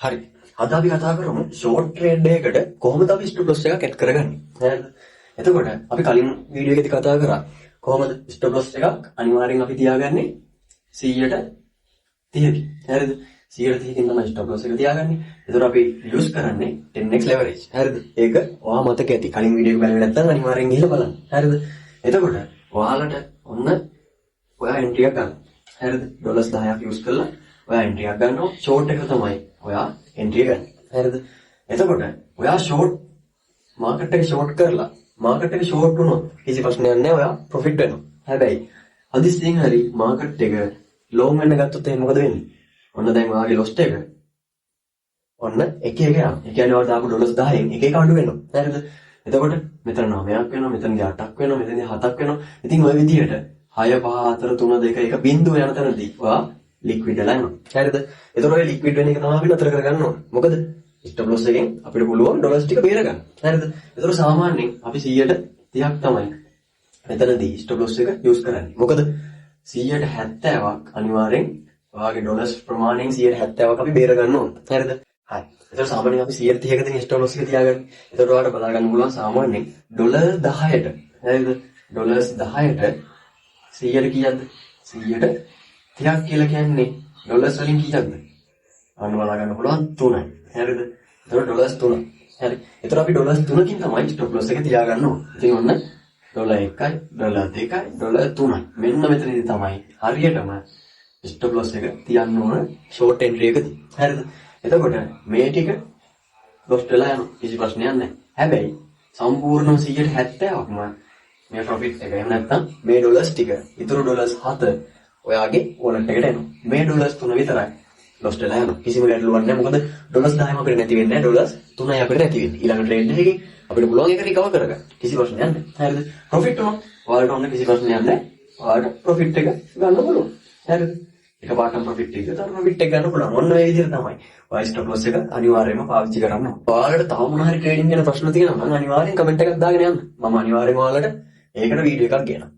හරි. අද අපි කතා කරමු ෂෝට් ට්‍රේඩ් එකකට කොහොමද අපි ස්ටොප් ලොස් එකක් ඇඩ් කරගන්නේ. හරිද? එතකොට අපි කලින් වීඩියෝ එකේදී කතා කරා කොහොමද ස්ටොප් ලොස් එකක් අනිවාර්යෙන් අපි තියාගන්නේ 130කින්. හරිද? 130කින් තමයි ස්ටොප් ලොස් එක තියාගන්නේ. එතකොට අපි යූස් කරන්නේ 10x leverage. හරිද? ඒක ඔයා මතක ඇති. කලින් වීඩියෝ එක බලලා නැත්නම් අනිවාර්යෙන් ගිහලා බලන්න. හරිද? එතකොට ඔයාලට ඔන්න ඔයා එන්ට්‍රි එකක් ගන්න. හරිද? $10ක් යූස් කරලා ඔයා එන්ට්‍රි එකක් ගන්නවා. ෂෝට් එක තමයි ඔයා එන්ට්‍රි ගන්න. හරිද? එතකොට ඔයා ෂෝට් මාකට් එක ෂෝට් කරලා මාකට් එක ෂෝට් වුණොත් කිසි ප්‍රශ්නයක් නැහැ. ඔයා ප්‍රොෆිට් වෙනවා. හැබැයි හදිස්සියෙන් හරි මාකට් එක ලොන්ග් වෙන්න ගත්තොත් එහෙනම් මොකද වෙන්නේ? ඔන්න දැන් ඔයාගේ ලොස් එක ඔන්න එක යනවා. ඒ කියන්නේ ඔයාලා දාපු $10න් එක එක අඩු වෙනවා. හරිද? එතකොට මෙතන 9ක් වෙනවා, මෙතන 8ක් වෙනවා, මෙතන 7ක් වෙනවා. ඉතින් ওই විදිහට 6 5 4 3 2 1 බිඳුව යන තැනදී ඔයා ලික්විඩ් වෙලා යනවා. හරිද? එතකොට ඔය ලික්විඩ් වෙන එක තමයි අපි නතර කරගන්න ඕනේ. මොකද ස්ටොප් ලොස් එකෙන් අපිට පුළුවන් ඩොලර්ස් ටික බේර ගන්න. හරිද? එතකොට සාමාන්‍යයෙන් අපි 130ක් තමයි මෙතනදී ස්ටොප් ලොස් එක යූස් කරන්නේ. මොකද 170ක් අනිවාර්යෙන් ඔයාගේ ඩොලර්ස් ප්‍රමාණයෙන් 170ක් අපි බේර ගන්න ඕනේ. හරිද? හරි. එතකොට සාමාන්‍යයෙන් අපි 130කදී ස්ටොප් ලොස් එක තියාගන්නේ. එතකොට ඔයාලට බලා ගන්න පුළුවන් සාමාන්‍යයෙන් ඩොලර් 10ට. හරිද? ඩොලර්ස් 10ට 100ට කීයක්ද? 100ට 30ක් කියලා කියන්නේ ඩොලර්ස් වලින් කීයක්ද? අන්න බලා ගන්න පුළුවන් 3යි. හරිද? එතකොට ඩොලර්ස් 3. හරි. එතකොට අපි ඩොලර්ස් 3කින් තමයි ස්ටොප් ලොස් එක තියාගන්න ඕනේ. ඉතින් ඔන්න ඩොලර් 1යි, ඩොලර් 2යි, ඩොලර් 3යි. මෙන්න මෙතනදී තමයි හරියටම ස්ටොප් ලොස් එක තියන්න ඕන ෂෝට් එන්ට්‍රි එකදී. හරිද? එතකොට මේ ටික ලොස් වෙලා යනවා. කිසි ප්‍රශ්නයක් නැහැ. හැබැයි සම්පූර්ණව 170ක්ම මේ ප්‍රොෆිට් එක. එහෙම නැත්නම් මේ ඩොලර්ස් ටික, ඊටු ඩොලර්ස් 7 ඔයාගේ වොලට් එකට එනවා. මේ ඩොලර්ස් 3 විතරයි ලොස් වෙලා යනවා. කිසිම ගැටලුවක් නැහැ. මොකද ඩොලර්ස් 10ම අපිට නැති වෙන්නේ නැහැ. ඩොලර්ස් 3යි අපිට නැති වෙන්නේ. ඊළඟ ට්‍රේඩ් එකකින් අපිට පුළුවන් ඒක රිකවර් කරගන්න. කිසි ප්‍රශ්නයක් නැහැ. හරිද? ප්‍රොෆිට් උනොත් ඔයාලට ඔන්න කිසි ප්‍රශ්නයක් නැහැ. ඔයාලට ප්‍රොෆිට් එක ගන්න පුළුවන්. හරිද? එකපාරටම ප්‍රොෆිට් එක ගන්න ප්‍රොෆිට් එක ගන්න පුළුවන්. ඔන්න ඔය විදිහට තමයි ඔය ස්ටොප් ලොස් එක අනිවාර්යයෙන්ම පාවිච්චි කරන්න ඕන. ඔයාලට තව මොන හරි ට්‍රේඩින් ගැන ප්‍රශ්න තියෙනවා නම් අනිවාර්යෙන් කමෙන්ට් එකක් දාගෙන යන්න. මම අනිවාර්යෙන්ම ඔයාලට ඒකට වීඩියෝ එකක් ගේනවා.